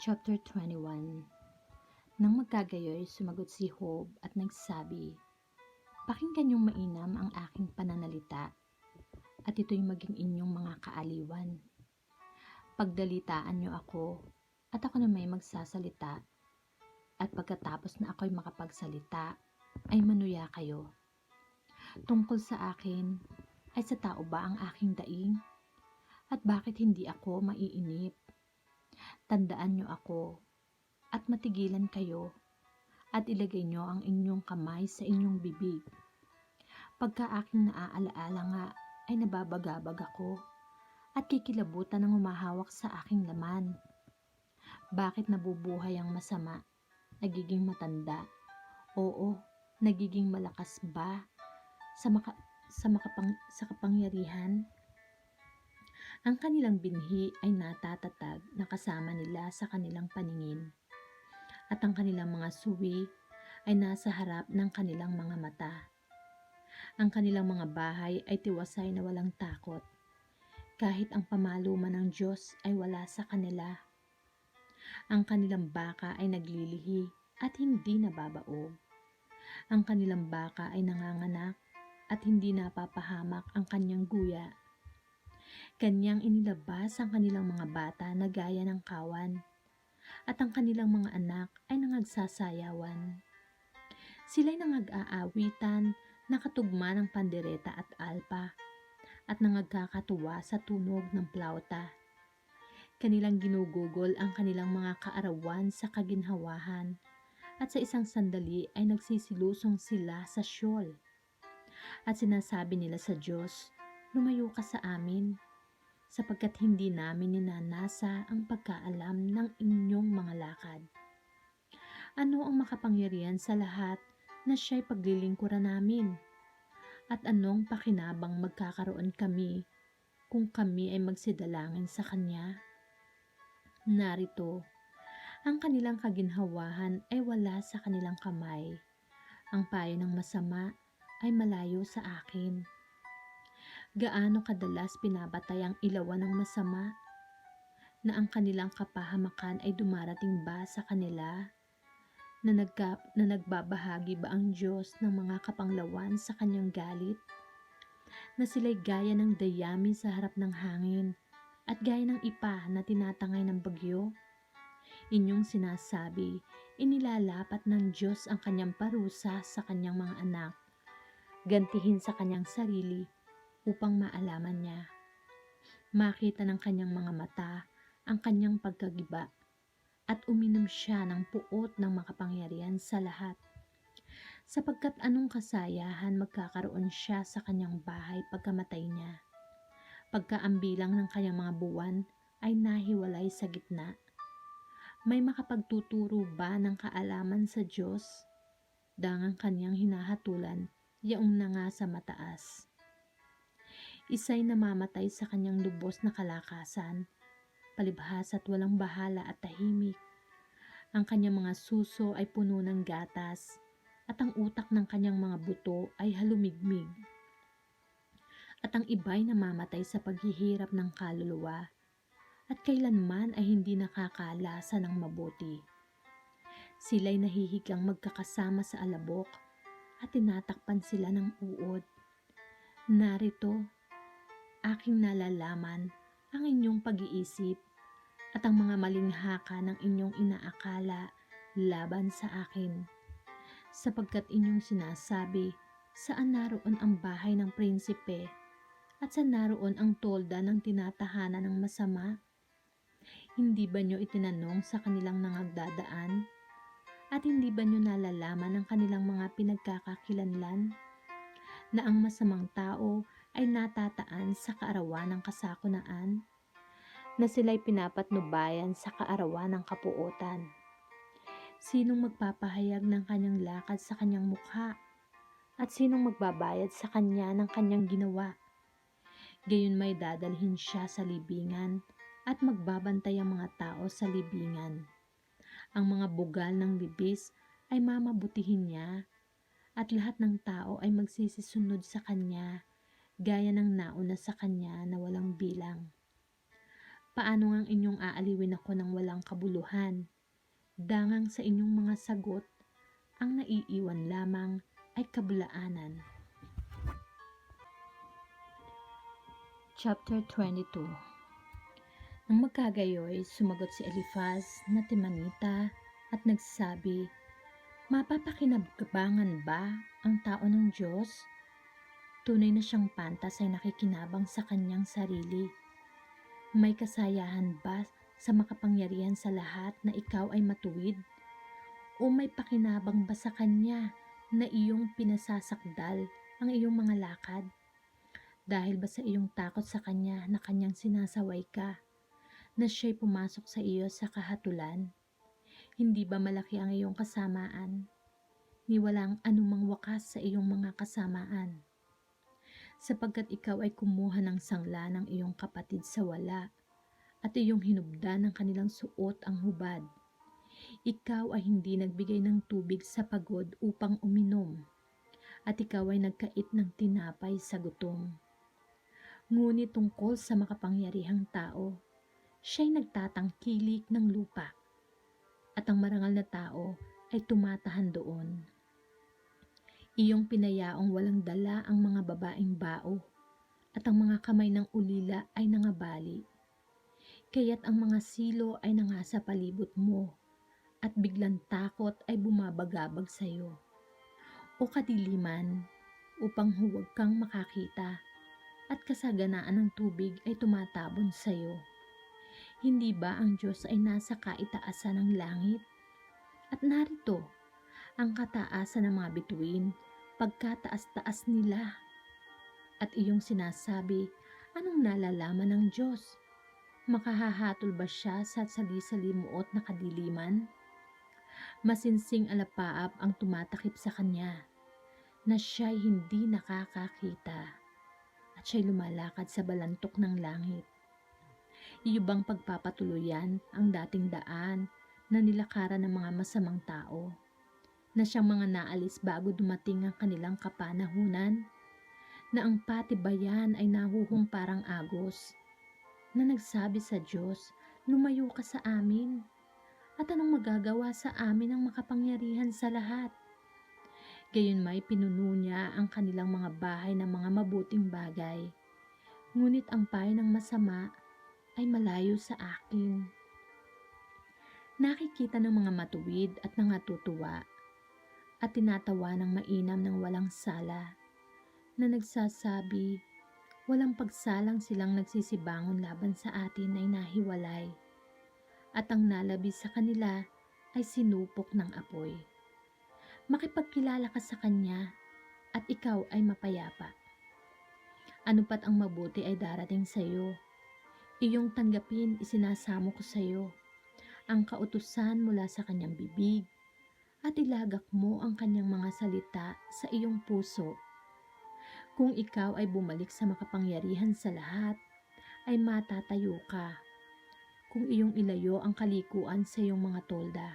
Chapter 21. Nang magkagayoy, sumagot si Job at nagsabi, "Pakinggan niyong mainam ang aking pananalita, at ito'y maging inyong mga kaaliwan. Pagdalitaan niyo ako, at ako na may magsasalita, at pagkatapos na ako'y makapagsalita, ay manuya kayo. Tungkol sa akin, ay sa tao ba ang aking daing? At bakit hindi ako maiinip? Tandaan niyo ako, at matigilan kayo, at ilagay niyo ang inyong kamay sa inyong bibig. Pagka aking naaalaala nga, ay nababagabag ako, at kikilabutan ng humahawak sa aking laman. Bakit nabubuhay ang masama? Nagiging matanda? Oo, nagiging malakas ba sa kapangyarihan? Ang kanilang binhi ay natatatag na kasama nila sa kanilang paningin, at ang kanilang mga suwi ay nasa harap ng kanilang mga mata. Ang kanilang mga bahay ay tiwasay na walang takot, kahit ang pamaluman ng Diyos ay wala sa kanila. Ang kanilang baka ay naglilihi at hindi nababaog. Ang kanilang baka ay nanganganak at hindi napapahamak ang kanyang guya. Kanyang inilabas ang kanilang mga bata na gaya ng kawan, at ang kanilang mga anak ay nangagsasayawan. Sila'y nangag-aawitan, nakatugma ng pandereta at alpa, at nangagkakatuwa sa tunog ng plauta. Kanilang ginugugol ang kanilang mga kaarawan sa kaginhawahan, at sa isang sandali ay nagsisilusong sila sa Sheol. At sinasabi nila sa Diyos, "Lumayo ka sa amin, sapagkat hindi namin ninanasa ang pagkaalam ng inyong mga lakad. Ano ang makapangyarihan sa lahat na siya'y paglilingkuran namin? At anong pakinabang magkakaroon kami kung kami ay magsidalangin sa Kanya? Narito, ang kanilang kaginhawahan ay wala sa kanilang kamay. Ang payo ng masama ay malayo sa akin." Gaano kadalas pinabatay ang ilawan ng masama, na ang kanilang kapahamakan ay dumarating ba sa kanila? Na nagbabahagi ba ang Diyos ng mga kapanglawan sa kanyang galit? Na sila'y gaya ng dayami sa harap ng hangin, at gaya ng ipa na tinatangay ng bagyo? Inyong sinasabi, inilalapat ng Diyos ang kanyang parusa sa kanyang mga anak, gantihin sa kanyang sarili upang maalaman niya. Makita ng kanyang mga mata ang kanyang pagkagiba, at uminom siya ng puot ng makapangyarihan sa lahat. Sapagkat anong kasayahan magkakaroon siya sa kanyang bahay pagkamatay niya, pagka ang bilang ng kanyang mga buwan ay nahiwalay sa gitna? May makapagtuturo ba ng kaalaman sa Diyos? Dangang kanyang hinahatulan, yaong na nga sa mataas. Isa'y namamatay sa kanyang lubos na kalakasan, palibhas at walang bahala at tahimik. Ang kanyang mga suso ay puno ng gatas, at ang utak ng kanyang mga buto ay halumigmig. At ang iba'y namamatay sa paghihirap ng kaluluwa, at kailanman ay hindi nakakalasa ng mabuti. Sila'y nahihigang magkakasama sa alabok, at tinatakpan sila ng uod. Narito, aking nalalaman ang inyong pag-iisip, at ang mga maling haka ng inyong inaakala laban sa akin. Sapagkat inyong sinasabi, saan naroon ang bahay ng prinsipe, at saan naroon ang tolda ng tinatahanan ng masama? Hindi ba nyo itinanong sa kanilang nangagdadaan? At hindi ba nyo nalalaman ang kanilang mga pinagkakakilanlan? Na ang masamang tao ay natataan sa kaarawan ng kasakunaan, na sila'y pinapatnubayan sa kaarawan ng kapuotan. Sinong magpapahayag ng kanyang lakad sa kanyang mukha? At sinong magbabayad sa kanya ng kanyang ginawa? Gayon may dadalhin siya sa libingan, at magbabantay ang mga tao sa libingan. Ang mga bugal ng libis ay mamabutihin niya, at lahat ng tao ay magsisisunod sa kanya, gaya ng nauna sa kanya na walang bilang. Paano ngang inyong aaliwin ako ng walang kabuluhan? Dangang sa inyong mga sagot, ang naiiwan lamang ay kabulaanan. Chapter 22. Nang magkagayoy, sumagot si Eliphaz na Temanita at nagsabi, mapapakinabangan ba ang tao ng Diyos? Tunay na siyang pantas ay nakikinabang sa kanyang sarili. May kasayahan ba sa makapangyarihan sa lahat na ikaw ay matuwid? O may pakinabang ba sa kanya na iyong pinasasakdal ang iyong mga lakad? Dahil ba sa iyong takot sa kanya na kanyang sinasaway ka, na siya'y pumasok sa iyo sa kahatulan? Hindi ba malaki ang iyong kasamaan? Ni walang anumang wakas sa iyong mga kasamaan. Sapagkat ikaw ay kumuha ng sangla ng iyong kapatid sa wala, at iyong hinubdan ng kanilang suot ang hubad. Ikaw ay hindi nagbigay ng tubig sa pagod upang uminom, at ikaw ay nagkait ng tinapay sa gutom. Ngunit tungkol sa makapangyarihang tao, siya'y nagtatangkilik ng lupa, at ang marangal na tao ay tumatahan doon. Iyong pinayaong walang dala ang mga babaeng bao, at ang mga kamay ng ulila ay nangabali. Kaya't ang mga silo ay nangasa palibot mo, at biglang takot ay bumabagabag sa iyo. O kadiliman, upang huwag kang makakita, at kasaganaan ng tubig ay tumatabon sa iyo. Hindi ba ang Diyos ay nasa kaitaasan ng langit? At narito, ang kataasan ng mga bituin, pagkataas-taas nila. At iyong sinasabi, anong nalalaman ng Diyos? Makahahatol ba siya sa salisalimuot na kadiliman? Masinsing alapaap ang tumatakip sa kanya, na siya'y hindi nakakakita, at siya'y lumalakad sa balantok ng langit. Iyo bang pagpapatuluyan ang dating daan na nilakaran ng mga masamang tao, na siyang mga naalis bago dumating ang kanilang kapanahunan, na ang patibayan ay nahuhong parang agos, na nagsabi sa Diyos, lumayo ka sa amin, at anong magagawa sa amin ang makapangyarihan sa lahat? Gayunmay pinuno niya ang kanilang mga bahay ng mga mabuting bagay, ngunit ang payo ng masama ay malayo sa akin. Nakikita ng mga matuwid at nangatutuwa, at tinatawa ng mainam ng walang sala, na nagsasabi, walang pagsalang silang nagsisibangon laban sa atin ay nahiwalay, at ang nalabi sa kanila ay sinupok ng apoy. Makipagkilala ka sa kanya, at ikaw ay mapayapa. Ano pat ang mabuti ay darating sa iyo. Iyong tanggapin, isinasamo ko sa iyo ang kautusan mula sa kanyang bibig, at ilagak mo ang kanyang mga salita sa iyong puso. Kung ikaw ay bumalik sa makapangyarihan sa lahat, ay matatayo ka. Kung iyong ilayo ang kalikuan sa iyong mga tolda,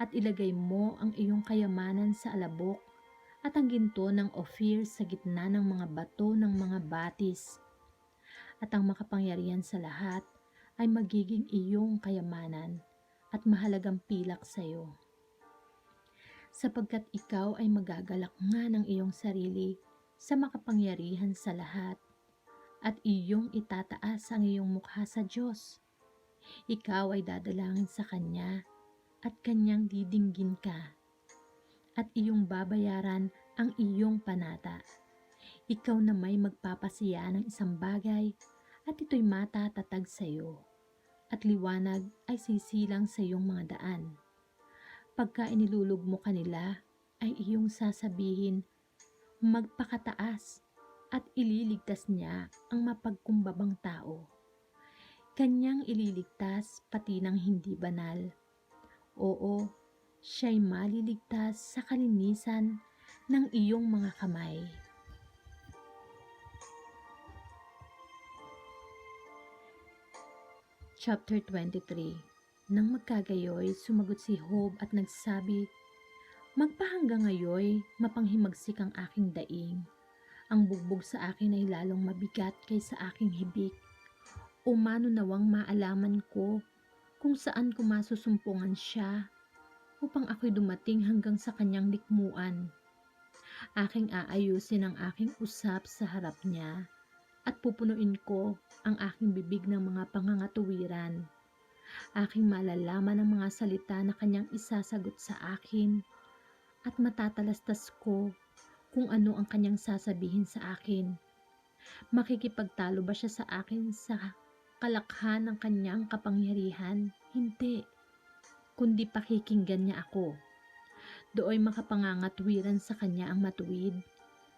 at ilagay mo ang iyong kayamanan sa alabok, at ang ginto ng Ophir sa gitna ng mga bato ng mga batis, at ang makapangyarihan sa lahat ay magiging iyong kayamanan at mahalagang pilak sa iyo. Sapagkat ikaw ay magagalak nga ng iyong sarili sa makapangyarihan sa lahat, at iyong itataas ang iyong mukha sa Diyos. Ikaw ay dadalangin sa Kanya, at Kanyang didinggin ka, at iyong babayaran ang iyong panata. Ikaw na may magpapasiya ng isang bagay, at ito'y matatatag sa iyo, at liwanag ay sisilang sa iyong mga daan. Pagka inilulog mo kanila, ay iyong sasabihin, magpakataas, at ililigtas niya ang mapagkumbabang tao. Kanyang ililigtas pati ng hindi banal. Oo, siya'y maliligtas sa kalinisan ng iyong mga kamay. Chapter 23. Nang magkagayoy, sumagot si Job at nagsabi, magpahanggang ngayoy, mapanghimagsik ang aking daing. Ang bugbog sa akin ay lalong mabigat kaysa aking hibik. Umano nawang maalaman ko kung saan ko masusumpungan siya upang ako'y dumating hanggang sa kanyang likmuan. Aking aayusin ang aking usap sa harap niya at pupunuin ko ang aking bibig ng mga pangangatuwiran. Aking malalaman ang mga salita na kanyang isasagot sa akin at matatalastas ko kung ano ang kanyang sasabihin sa akin. Makikipagtalo ba siya sa akin sa kalakhan ng kanyang kapangyarihan? Hindi, kundi pakikinggan niya ako. Dooy makapangangatwiran sa kanya ang matuwid.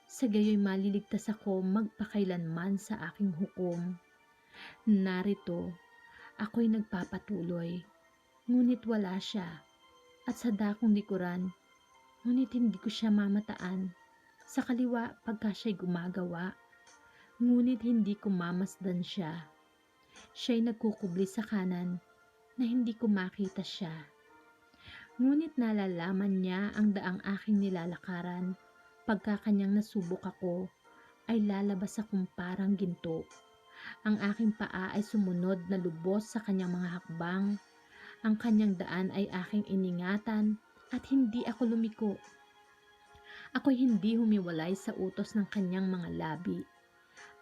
Sa gayoy maliligtas ako magpakailanman sa aking hukom. Narito, ako'y nagpapatuloy, ngunit wala siya. At sa dakong likuran, ngunit hindi ko siya mamataan. Sa kaliwa pagka siya'y gumagawa, ngunit hindi ko mamasdan siya. Siya'y nagkukubli sa kanan na hindi ko makita siya. Ngunit nalalaman niya ang daang aking nilalakaran. Pagka kanyang nasubok ako, ay lalabas akong parang ginto. Ang aking paa ay sumunod na lubos sa kanyang mga hakbang. Ang kanyang daan ay aking iningatan at hindi ako lumiko. Ako'y hindi humiwalay sa utos ng kanyang mga labi.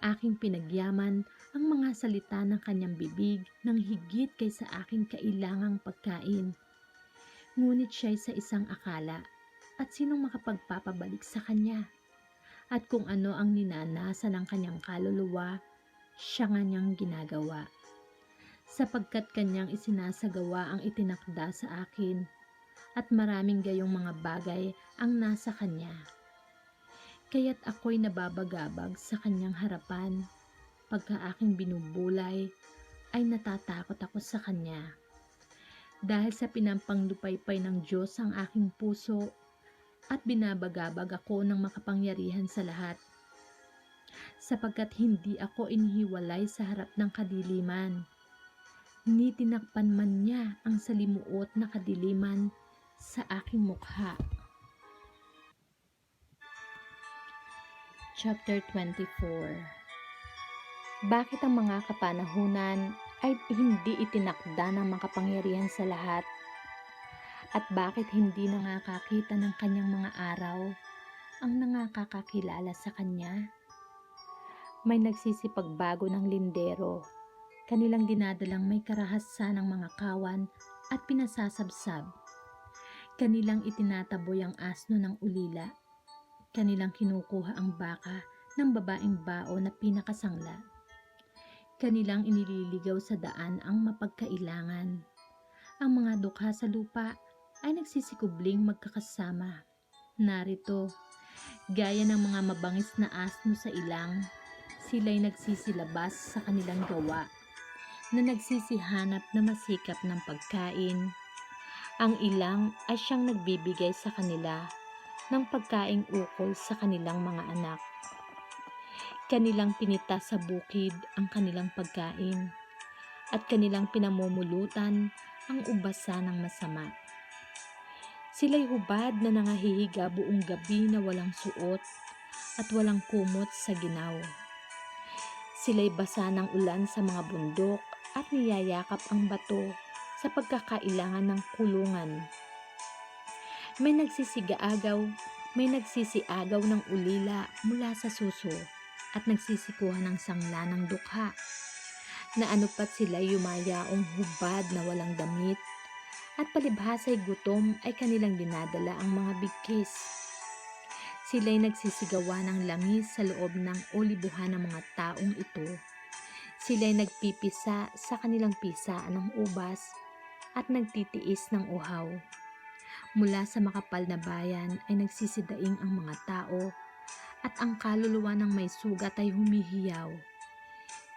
Aking pinagyaman ang mga salita ng kanyang bibig ng higit kaysa aking kailangang pagkain. Ngunit siya'y sa isang akala, at sinong makapagpapabalik sa kanya? At kung ano ang ninanasa ng kanyang kaluluwa, siya nga niyang ginagawa. Sapagkat kanyang isinasagawa ang itinakda sa akin, at maraming gayong mga bagay ang nasa kanya. Kaya't ako'y nababagabag sa kanyang harapan. Pagka aking binubulay, ay natatakot ako sa kanya. Dahil sa pinampanglupaypay ng Diyos ang aking puso, at binabagabag ako ng makapangyarihan sa lahat. Sapagkat hindi ako inihiwalay sa harap ng kadiliman, ni tinakpan man niya ang salimuot na kadiliman sa aking mukha. Chapter 24. Bakit ang mga kapanahunan ay hindi itinakda ng makapangyarihan sa lahat? At bakit hindi nakakakita ng kanyang mga araw ang nakakakilala sa kanya? May nagsisipagbago ng lindero, kanilang dinadalang may karahasan ng mga kawan at pinasasabsab. Kanilang itinataboy ang asno ng ulila, kanilang kinukuha ang baka ng babaeng bao na pinakasangla. Kanilang inililigaw sa daan ang mapagkailangan. Ang mga dukha sa lupa ay nagsisikubling magkakasama. Narito, gaya ng mga mabangis na asno sa ilang, sila'y nagsisilabas sa kanilang gawa, na nagsisihanap na masikap ng pagkain. Ang ilang ay siyang nagbibigay sa kanila ng pagkaing ukol sa kanilang mga anak. Kanilang pinita sa bukid ang kanilang pagkain, at kanilang pinamumulutan ang ubasa ng masama. Sila'y hubad na nangahihiga buong gabi na walang suot at walang kumot sa ginaw. Sila'y basa ng ulan sa mga bundok at niyayakap ang bato sa pagkakailangan ng kulungan. May nagsisiagaw ng ulila mula sa suso at nagsisikuha ng sangla ng dukha. Na anupat sila'y yumayaong hubad na walang damit, at palibhasa'y gutom ay kanilang dinadala ang mga bigkis. Sila'y nagsisigawa ng langis sa loob ng olibuhan ng mga taong ito. Sila'y nagpipisa sa kanilang pisaan ng ubas at nagtitiis ng uhaw. Mula sa makapal na bayan ay nagsisidaing ang mga tao, at ang kaluluwa ng may sugat ay humihiyaw.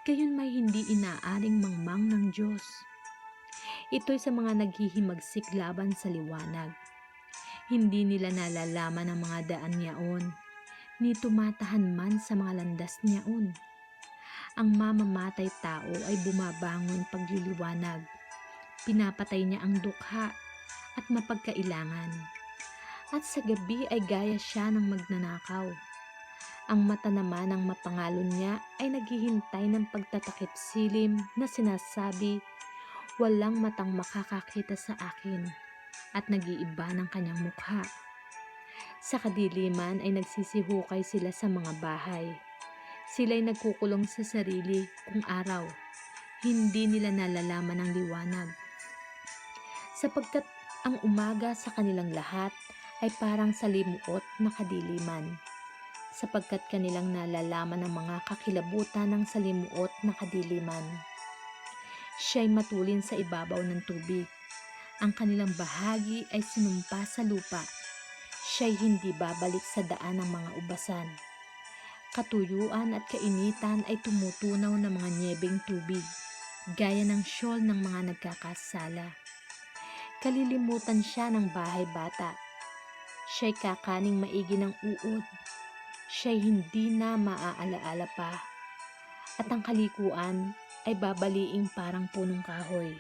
Gayon may hindi inaaring mangmang ng Diyos. Ito'y sa mga naghihimagsik laban sa liwanag. Hindi nila nalalaman ang mga daan niyaon, ni tumatahan man sa mga landas niyaon. Ang mamamatay tao ay bumabangon pagliliwanag. Pinapatay niya ang dukha at mapagkailangan. At sa gabi ay gaya siya ng magnanakaw. Ang mata naman ng mapangalon niya ay naghihintay ng pagtatakip silim na sinasabi, walang matang makakakita sa akin, at nag-iiba ng kanyang mukha. Sa kadiliman ay nagsisihukay sila sa mga bahay. Sila'y nagkukulong sa sarili kung araw. Hindi nila nalalaman ang liwanag. Sapagkat ang umaga sa kanilang lahat ay parang salimuot na kadiliman. Sapagkat kanilang nalalaman ang mga kakilabutan ng salimuot na kadiliman. Siya'y matulin sa ibabaw ng tubig. Ang kanilang bahagi ay sinumpa sa lupa. Siya'y hindi babalik sa daan ng mga ubasan. Katuyuan at kainitan ay tumutunaw ng mga nyebeng tubig, gaya ng syol ng mga nagkakasala. Kalilimutan siya ng bahay bata. Siya'y kakaning maigi ng uod. Siya'y hindi na maaalaala pa. At ang kalikuan ay babaliing parang punong kahoy.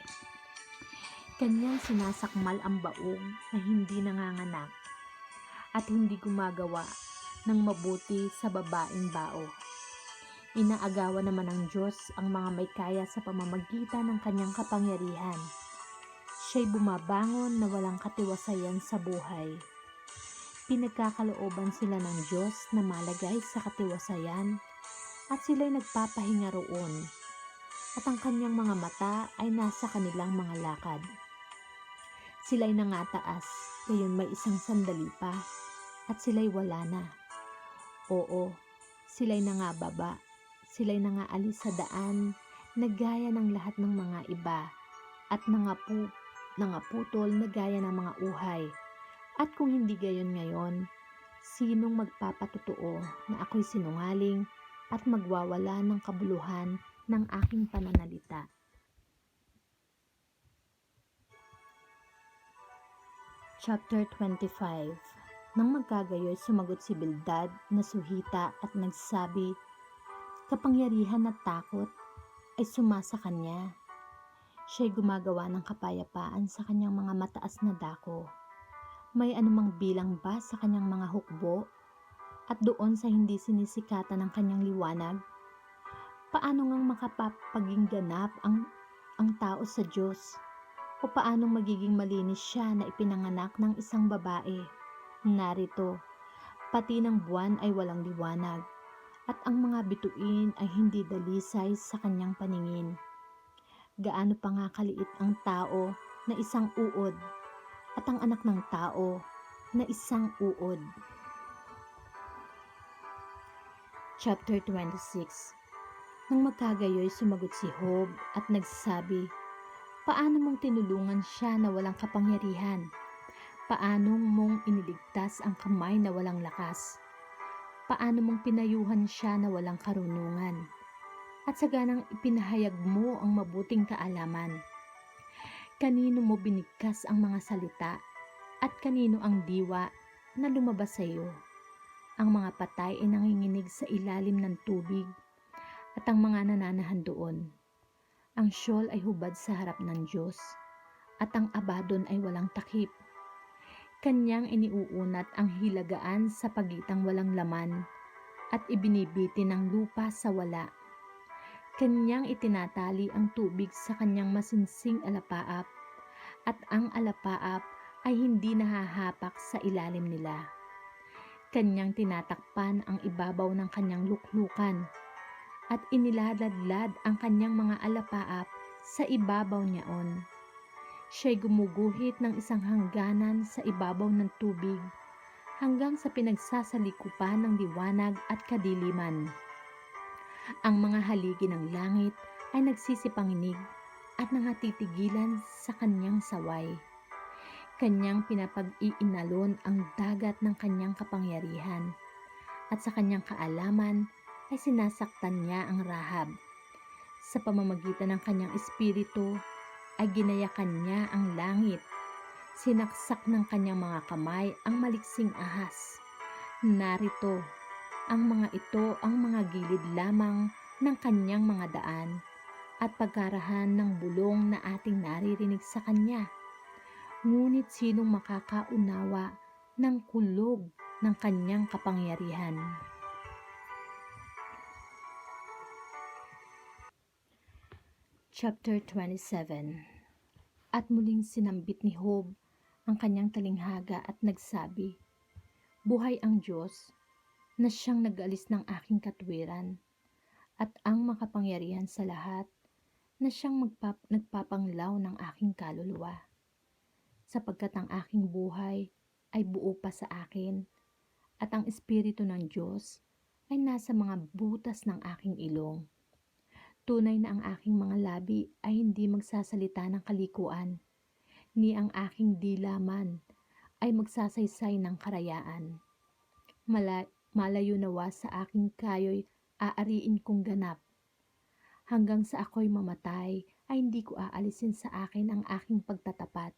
Kanyang sinasakmal ang baog na hindi nanganganak at hindi gumagawa ng mabuti sa babaeng bao. Inaagawan naman ng Diyos ang mga may kaya sa pamamagitan ng kanyang kapangyarihan. Siya'y bumabangon na walang katiwasayan sa buhay. Pinagkakalooban sila ng Diyos na malagay sa katiwasayan at sila'y nagpapahinga roon. At ang kanyang mga mata ay nasa kanilang mga lakad. Sila'y nangataas, gayon may isang sandali pa, at sila'y wala na. Oo, sila'y nangababa, sila'y nangaalis sa daan na gaya ng lahat ng mga iba, at nangaputol na gaya ng mga uhay. At kung hindi gayon ngayon, sinong magpapatotoo na ako'y sinungaling at magwawala ng kabuluhan ng aking pananalita? Chapter 25. Nang magkagayoy, sumagot si Bildad na Suhita at nagsabi, kapangyarihan at takot ay sumasa kanya. Siya'y gumagawa ng kapayapaan sa kanyang mga mataas na dako. May anumang bilang ba sa kanyang mga hukbo at doon sa hindi sinisikatan ng kanyang liwanag? Paano ngang makapapaging ganap ang tao sa Diyos? O paano magiging malinis siya na ipinanganak ng isang babae? Narito, pati ng buwan ay walang liwanag, at ang mga bituin ay hindi dalisay sa kanyang paningin. Gaano pa nga kaliit ang tao na isang uod, at ang anak ng tao na isang uod. Chapter 26. Nang magkagayoy, sumagot si Job at nagsabi, paano mong tinulungan siya na walang kapangyarihan? Paano mong iniligtas ang kamay na walang lakas? Paano mong pinayuhan siya na walang karunungan? At saganang ipinahayag mo ang mabuting kaalaman. Kanino mo binigkas ang mga salita? At kanino ang diwa na lumabas sa iyo? Ang mga patay ay nanginginig sa ilalim ng tubig, at ang mga nananahan doon. Ang syol ay hubad sa harap ng Diyos, at ang Abadon ay walang takip. Kanyang iniuunat ang hilagaan sa pagitang walang laman, at ibinibiti ng lupa sa wala. Kanyang itinatali ang tubig sa kanyang masinsing alapaap, at ang alapaap ay hindi nahahapak sa ilalim nila. Kanyang tinatakpan ang ibabaw ng kanyang luklukan, at iniladladlad ang kanyang mga alapaap sa ibabaw niyaon. Siya'y gumuguhit ng isang hangganan sa ibabaw ng tubig hanggang sa pinagsasalikupan ng liwanag at kadiliman. Ang mga haligi ng langit ay nagsisipanginig at nangatitigilan sa kanyang saway. Kanyang pinapag-iinalon ang dagat ng kanyang kapangyarihan, at sa kanyang kaalaman ay sinasaktan niya ang Rahab. Sa pamamagitan ng kanyang espiritu ay ginayakan niya ang langit. Sinaksak ng kanyang mga kamay ang maliksing ahas. Narito, ang mga ito ang mga gilid lamang ng kanyang mga daan at pagkarahan ng bulong na ating naririnig sa kanya. Ngunit sinong makakaunawa ng kulog ng kanyang kapangyarihan? Chapter 27. At muling sinambit ni Job ang kanyang talinghaga at nagsabi, "Buhay ang Diyos na siyang nag-alis ng aking katwiran at ang makapangyarihan sa lahat na siyang nagpapanglaw ng aking kaluluwa. Sapagkat ang aking buhay ay buo pa sa akin at ang Espiritu ng Diyos ay nasa mga butas ng aking ilong. Tunay na ang aking mga labi ay hindi magsasalita ng kalikuan, ni ang aking dila man ay magsasaysay ng karayaan. Malayo nawa sa aking kayo'y aariin kong ganap. Hanggang sa ako'y mamatay ay hindi ko aalisin sa akin ang aking pagtatapat.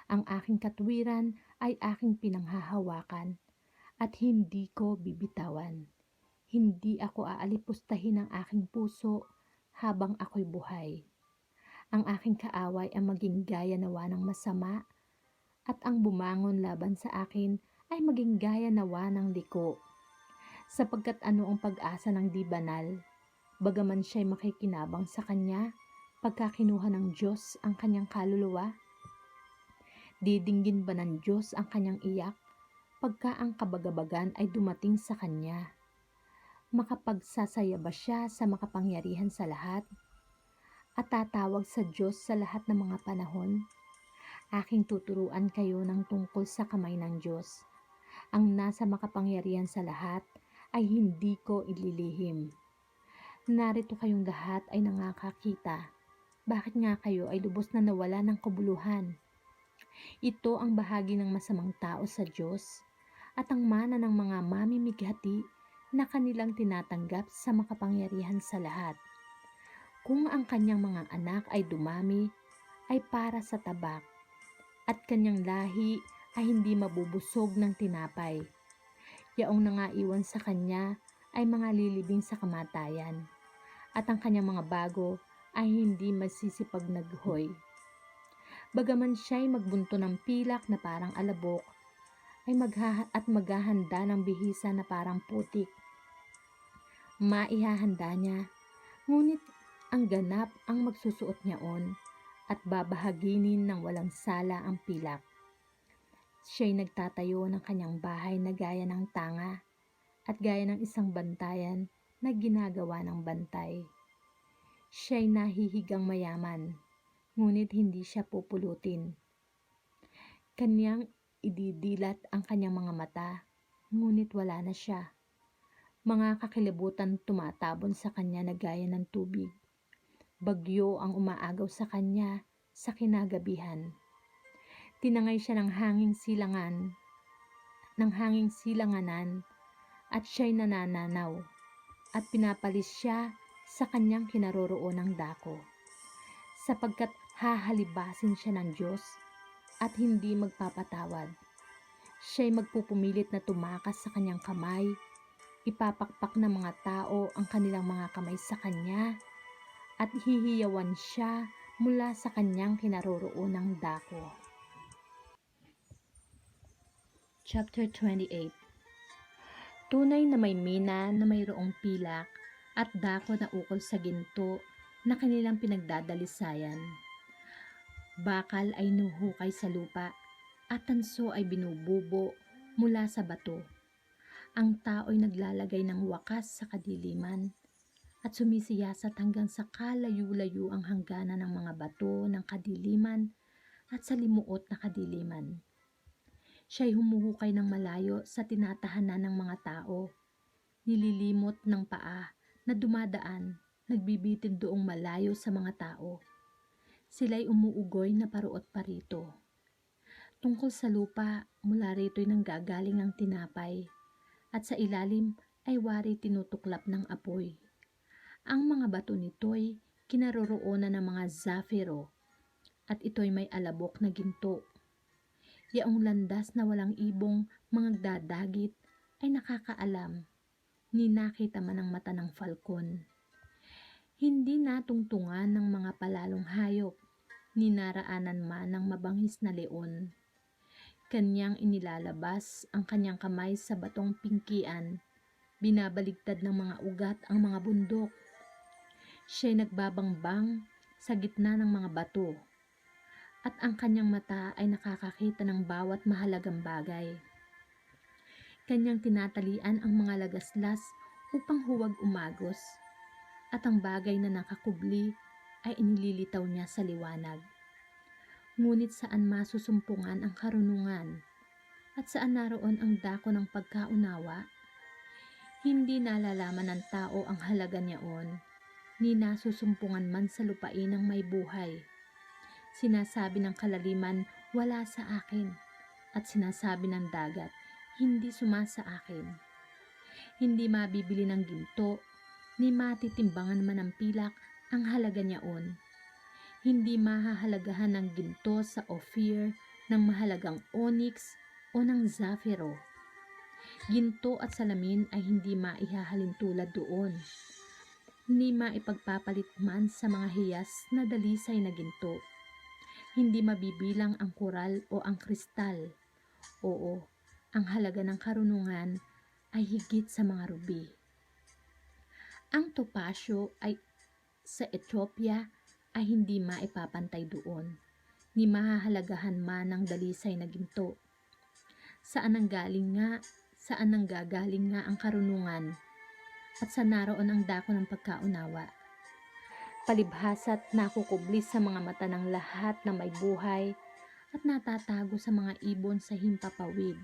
Ang aking katwiran ay aking pinanghahawakan at hindi ko bibitawan. Hindi ako aalipustahin ng aking puso habang ako'y buhay. Ang aking kaaway ang maging gaya nawa ng masama at ang bumangon laban sa akin ay maging gaya nawa ng liko. Sapagkat ano ang pag-asa ng di banal, bagaman siya'y makikinabang sa kanya pagka kinuha ng Diyos ang kanyang kaluluwa? Didinggin ba ng Diyos ang kanyang iyak pagka ang kabagabagan ay dumating sa kanya? Makapagsasaya ba siya sa makapangyarihan sa lahat? At tatawag sa Diyos sa lahat ng mga panahon? Aking tuturuan kayo ng tungkol sa kamay ng Diyos. Ang nasa makapangyarihan sa lahat ay hindi ko ililihim. Narito kayong lahat ay nangakakita. Bakit nga kayo ay lubos na nawala ng kabuluhan? Ito ang bahagi ng masamang tao sa Diyos at ang mana ng mga mamimighati na kanilang tinatanggap sa makapangyarihan sa lahat. Kung ang kanyang mga anak ay dumami, ay para sa tabak, at kanyang lahi ay hindi mabubusog ng tinapay. Yaong nangaiwan sa kanya ay mga lilibing sa kamatayan, at ang kanyang mga bago ay hindi masisipag naghoy. Bagaman siya'y magbunto ng pilak na parang alabok, ay maghahanda ng bihisa na parang putik. Maihahanda niya, ngunit ang ganap ang magsusuot niyaon at babahaginin ng walang sala ang pilak. Siya'y nagtatayo ng kanyang bahay na gaya ng tanga at gaya ng isang bantayan na ginagawa ng bantay. Siya'y nahihigang mayaman, ngunit hindi siya pupulutin. Kanyang ididilat ang kanyang mga mata, ngunit wala na siya. Mga kakilabutan tumatabon sa kanya na gaya ng tubig. Bagyo ang umaagaw sa kanya sa kinagabihan. Tinangay siya ng hanging silanganan at siya'y nanananaw at pinapalis siya sa kanyang kinaroroonang dako. Sapagkat hahalibasin siya ng Diyos at hindi magpapatawad. Siya'y magpupumilit na tumakas sa kanyang kamay, ipapakpak ng mga tao ang kanilang mga kamay sa kanya, at hihiyawan siya mula sa kanyang kinaroroonang dako. Chapter 28. Tunay na may mina na mayroong pilak at dako na ukol sa ginto na kanilang pinagdadalisayan. Bakal ay nuhukay sa lupa at tanso ay binububo mula sa bato. Ang tao'y naglalagay ng wakas sa kadiliman at sumisiyasat hanggang sa kalayu-layo ang hangganan ng mga bato ng kadiliman at sa limuot na kadiliman. Siya'y humuhukay ng malayo sa tinatahanan ng mga tao, nililimot ng paa na dumadaan, nagbibitin doong malayo sa mga tao. Sila'y umuugoy na paruot parito. Tungkol sa lupa, mula rito'y nanggagaling ang tinapay, at sa ilalim ay wari tinutuklap ng apoy. Ang mga bato nito'y kinaroroonan ng mga zafiro, at ito'y may alabok na ginto. Yaong landas na walang ibong mga dadagit ay nakakaalam, ni nakita man ang mata ng falcon. Hindi natungtungan ng mga palalong hayop, ni naraanan man ng mabangis na leon. Kanyang inilalabas ang kanyang kamay sa batong pingkian, binabaligtad ng mga ugat ang mga bundok. Siya'y nagbabangbang sa gitna ng mga bato, at ang kanyang mata ay nakakakita ng bawat mahalagang bagay. Kanyang tinatalian ang mga lagaslas upang huwag umagos, at ang bagay na nakakubli ay inililitaw niya sa liwanag. Ngunit saan masusumpungan ang karunungan at saan naroon ang dako ng pagkaunawa? Hindi nalalaman ng tao ang halaga niyaon, ni nasusumpungan man sa lupain ng may buhay. Sinasabi ng kalaliman, wala sa akin, at sinasabi ng dagat, hindi sumasa akin. Hindi mabibili ng ginto, ni matitimbangan man ng pilak ang halaga niyaon. Hindi mahahalagahan ng ginto sa Ophir, ng mahalagang onyx o ng zafiro. Ginto at salamin ay hindi maihahalin tulad doon. Hindi maipagpapalit man sa mga hiyas na dalisay na ginto. Hindi mabibilang ang koral o ang kristal. Oo, ang halaga ng karunungan ay higit sa mga ruby. Ang topasyo ay sa Ethiopia ay hindi maipapantay doon, ni mahahalagahan man ng dalisay na ginto. Saan nanggagaling nga ang karunungan, at saan naroon ang dako ng pagkaunawa? Palibhasa't nakukubli sa mga mata ng lahat na may buhay at natatago sa mga ibon sa himpapawid.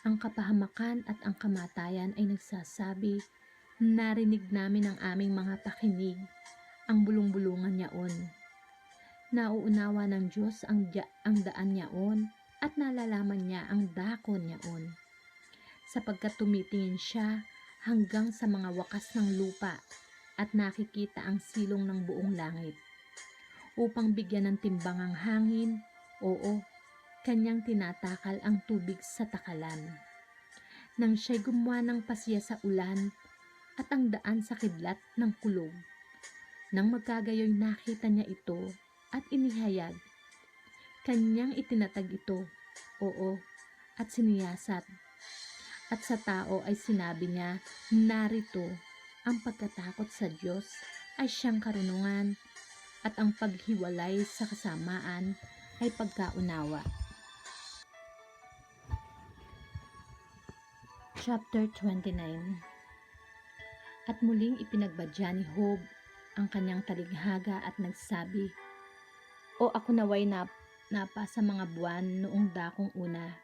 Ang kapahamakan at ang kamatayan ay nagsasabi, narinig namin ang aming mga pakinig, ang bulong-bulungan niyaon. Nauunawa ng Diyos ang daan niyaon at nalalaman niya ang dako niyaon, sapagkat tumitingin siya hanggang sa mga wakas ng lupa at nakikita ang silong ng buong langit. Upang bigyan ng timbang ang hangin, oo, kanyang tinatakal ang tubig sa takalan. Nang siya'y gumawa ng pasya sa ulan at ang daan sa kidlat ng kulog. Nang magkagayoy nakita niya ito at inihayag. Kanyang itinatag ito, oo, at siniyasat. At sa tao ay sinabi niya, narito, ang pagkatakot sa Diyos ay siyang karunungan, at ang paghiwalay sa kasamaan ay pagkaunawa. Chapter 29. At muling ipinagbadya ni Job ang kanyang talighaga at nagsabi, o ako naway napa sa mga buwan noong dakong una,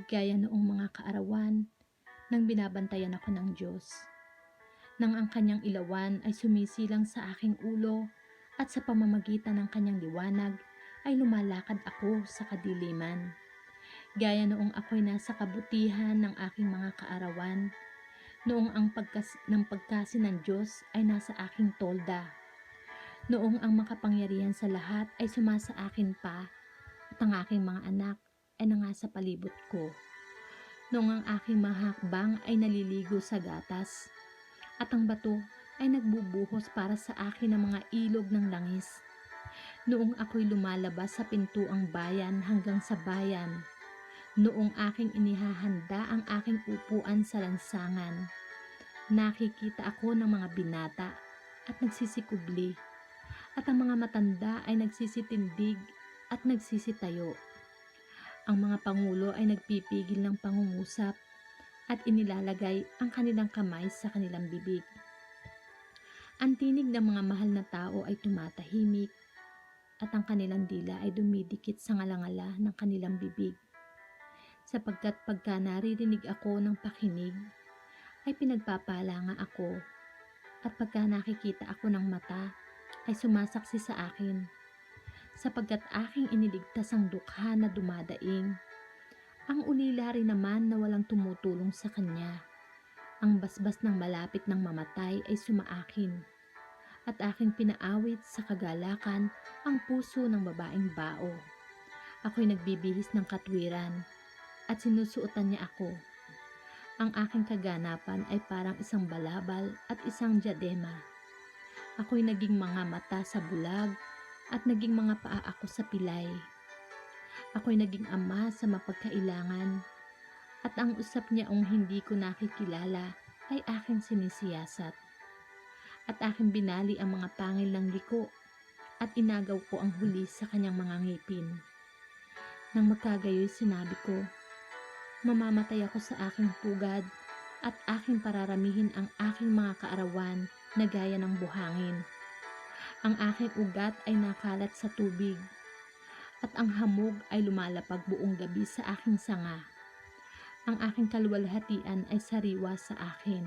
gaya noong mga kaarawan, nang binabantayan ako ng Diyos. Nang ang kanyang ilawan ay sumisilang sa aking ulo, at sa pamamagitan ng kanyang liwanag ay lumalakad ako sa kadiliman. Gaya noong ako'y nasa kabutihan ng aking mga kaarawan, noong ang pagkasi ng Diyos ay nasa aking tolda, noong ang makapangyarihan sa lahat ay sumasa akin pa, at ang aking mga anak ay nangasa palibot ko, noong ang aking mga hakbang ay naliligo sa gatas, at ang bato ay nagbubuhos para sa akin ng mga ilog ng langis, noong ako'y lumalabas sa pintuang bayan hanggang sa bayan, noong aking inihahanda ang aking upuan sa lansangan, nakikita ako ng mga binata at nagsisikubli, at ang mga matanda ay nagsisitindig at nagsisitayo. Ang mga pangulo ay nagpipigil ng pangungusap at inilalagay ang kanilang kamay sa kanilang bibig. Ang tinig ng mga mahal na tao ay tumatahimik at ang kanilang dila ay dumidikit sa ngalangala ng kanilang bibig. Sapagkat pagka naririnig ako ng pakinig, ay pinagpapala nga ako, at pagka nakikita ako ng mata, ay sumasaksi sa akin, sapagkat aking iniligtas ang dukha na dumadaing, ang ulila rin naman na walang tumutulong sa kanya, ang basbas ng malapit ng mamatay ay sumaakin, at aking pinaawit sa kagalakan ang puso ng babaeng bao. Ako'y nagbibihis ng katwiran, at sinusuotan niya ako. Ang aking kaganapan ay parang isang balabal at isang diadema. Ako'y naging mga mata sa bulag at naging mga paa ako sa pilay. Ako'y naging ama sa mapagkailangan, at ang usap niyaong hindi ko nakikilala ay aking sinisiyasat. At aking binali ang mga pangil ng liko, at inagaw ko ang huli sa kanyang mga ngipin. Nang magkagayoy sinabi ko, mamamatay ako sa aking pugad at aking pararamihin ang aking mga kaarawan na gaya ng buhangin. Ang aking ugat ay nakalat sa tubig at ang hamog ay lumalapag buong gabi sa aking sanga. Ang aking kaluwalhatian ay sariwa sa akin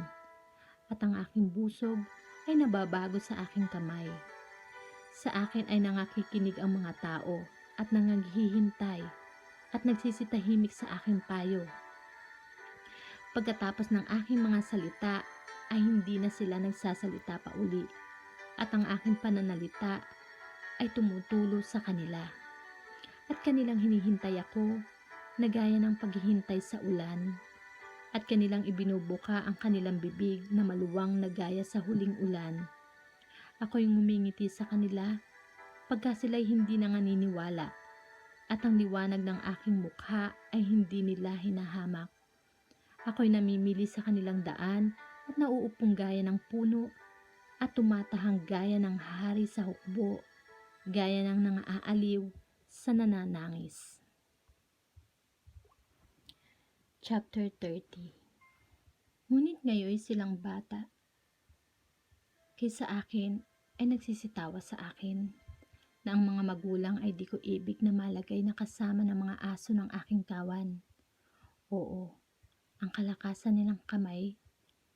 at ang aking busog ay nababago sa aking kamay. Sa akin ay nangakikinig ang mga tao at nangaghihintay at nagsisitahimik sa aking payo. Pagkatapos ng aking mga salita ay hindi na sila nagsasalita pa uli at ang aking pananalita ay tumutulo sa kanila. At kanilang hinihintay ako na gaya ng paghihintay sa ulan at kanilang ibinubuka ang kanilang bibig na maluwang na gaya sa huling ulan. Ako'y ngumingiti sa kanila pagka sila'y hindi na naniniwala at ang liwanag ng aking mukha ay hindi nila hinahamak. Ako'y namimili sa kanilang daan at nauupong gaya ng puno at tumatahang gaya ng hari sa hukbo, gaya ng nangaaliw sa nananangis. Chapter 30. Ngunit ngayon silang bata kaysa akin ay nagsisitawa sa akin na ang mga magulang ay di ko ibig na malagay na kasama ng mga aso ng aking kawan. Oo, ang kalakasan nilang kamay,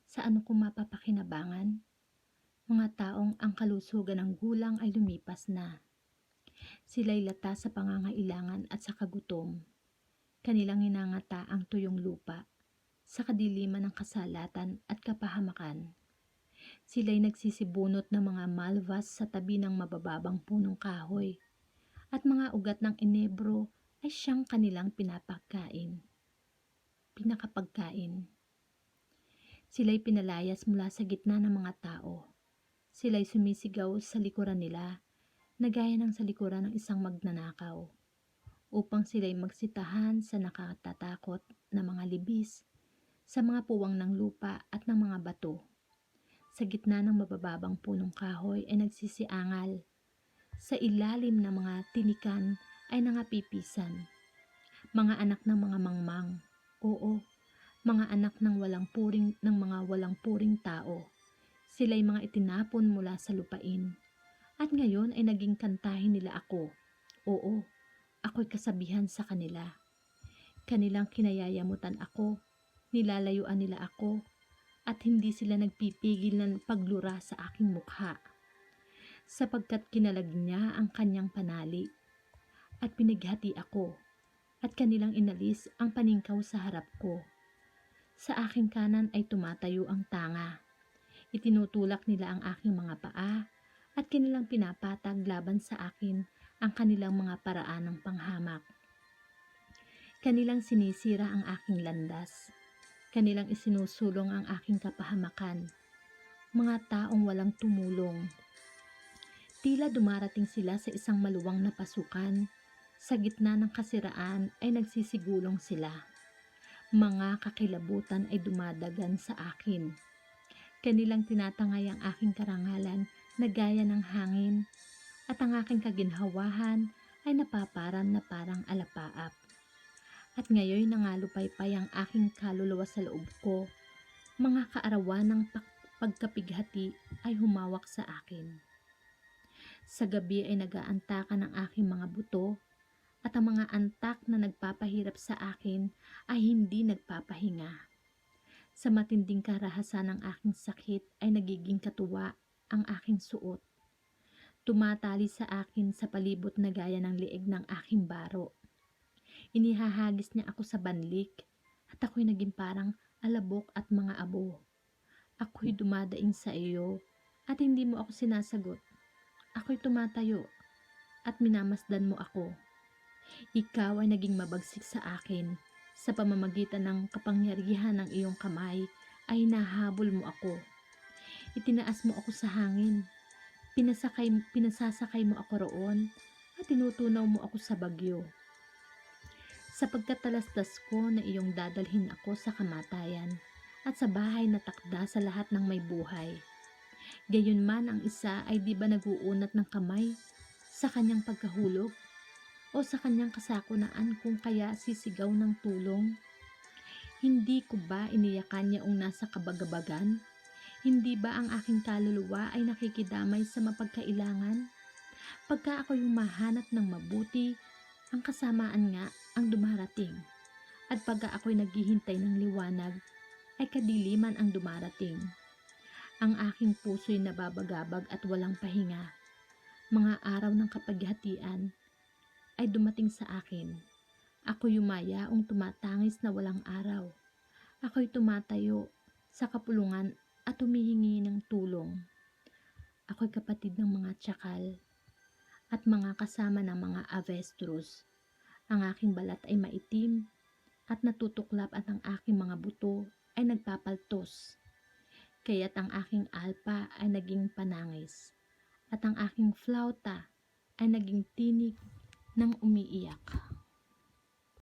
sa ano ko mapapakinabangan? Mga taong ang kalusugan ng gulang ay lumipas na. Sila'y lata sa pangangailangan at sa kagutom. Kanilang hinangata ang tuyong lupa sa kadiliman ng kasalatan at kapahamakan. Sila'y nagsisibunot ng mga malvas sa tabi ng mabababang punong kahoy at mga ugat ng inebro ay siyang kanilang pinakapagkain. Sila'y pinalayas mula sa gitna ng mga tao. Sila'y sumisigaw sa likuran nila na gaya ng sa likuran ng isang magnanakaw upang sila'y magsitahan sa nakatatakot na mga libis, sa mga puwang ng lupa at ng mga bato. Sa gitna ng mabababang punong kahoy ay nagsisiangal. Sa ilalim ng mga tinikan ay nangapipisan. Mga anak ng mga mangmang, oo, mga anak ng mga walang puring tao. Sila'y mga itinapon mula sa lupain. At ngayon ay naging kantahin nila ako. Oo, ako'y kasabihan sa kanila. Kanilang kinayayamutan ako, nilalayuan nila ako, at hindi sila nagpipigil ng paglura sa aking mukha. Sapagkat kinalag niya ang kanyang panali, at pinaghati ako, at kanilang inalis ang paningkaw sa harap ko. Sa aking kanan ay tumatayo ang tanga. Itinutulak nila ang aking mga paa, at kanilang pinapatag laban sa akin ang kanilang mga paraan ng panghamak. Kanilang sinisira ang aking landas. Kanilang isinusulong ang aking kapahamakan. Mga taong walang tumulong. Tila dumarating sila sa isang maluwang na pasukan. Sa gitna ng kasiraan ay nagsisigulong sila. Mga kakilabutan ay dumadagan sa akin. Kanilang tinatangay ang aking karangalan na gaya ng hangin, at ang aking kaginhawahan ay napaparan na parang alapaap. At ngayon nangalupaypay ang aking kaluluwa sa loob ko. Mga kaarawan ng pagkapighati ay humawak sa akin. Sa gabi ay nag-aantakan ang aking mga buto, at ang mga antak na nagpapahirap sa akin ay hindi nagpapahinga. Sa matinding karahasan ng aking sakit ay nagiging katuwa ang aking suot. Tumatali sa akin sa palibot na gaya ng liig ng aking baro. Inihahagis niya ako sa banlik at ako'y naging parang alabok at mga abo. Ako'y dumadaing sa iyo at hindi mo ako sinasagot. Ako'y tumatayo at minamasdan mo ako. Ikaw ay naging mabagsik sa akin. Sa pamamagitan ng kapangyarihan ng iyong kamay ay nahabol mo ako. Itinaas mo ako sa hangin. Pinasasakay mo ako roon at tinutunaw mo ako sa bagyo. Sapagkat talastas ko na iyong dadalhin ako sa kamatayan at sa bahay na takda sa lahat ng may buhay. Gayunman ang isa ay di ba naguunat ng kamay Sa kanyang pagkahulog o sa kanyang kasakunaan kung kaya sisigaw ng tulong? Hindi ko ba iniyakan yaong nasa kabagabagan? Hindi ba ang aking kaluluwa ay nakikidamay sa mapagkailangan? Pagka ako'y humahanap ng mabuti, ang kasamaan nga ang dumarating. At pagka ako'y naghihintay ng liwanag, ay kadiliman ang dumarating. Ang aking puso'y nababagabag at walang pahinga. Mga araw ng kapaghatian ay dumating sa akin. Ako yumayaong tumatangis na walang araw. Ako'y tumatayo sa kapulungan at humihingi ng tulong. Ako'y kapatid ng mga tsakal at mga kasama ng mga avestruz. Ang aking balat ay maitim at natutuklap at ang aking mga buto ay nagpapaltos. Kaya't ang aking alpa ay naging panangis at ang aking flauta ay naging tinig ng umiiyak.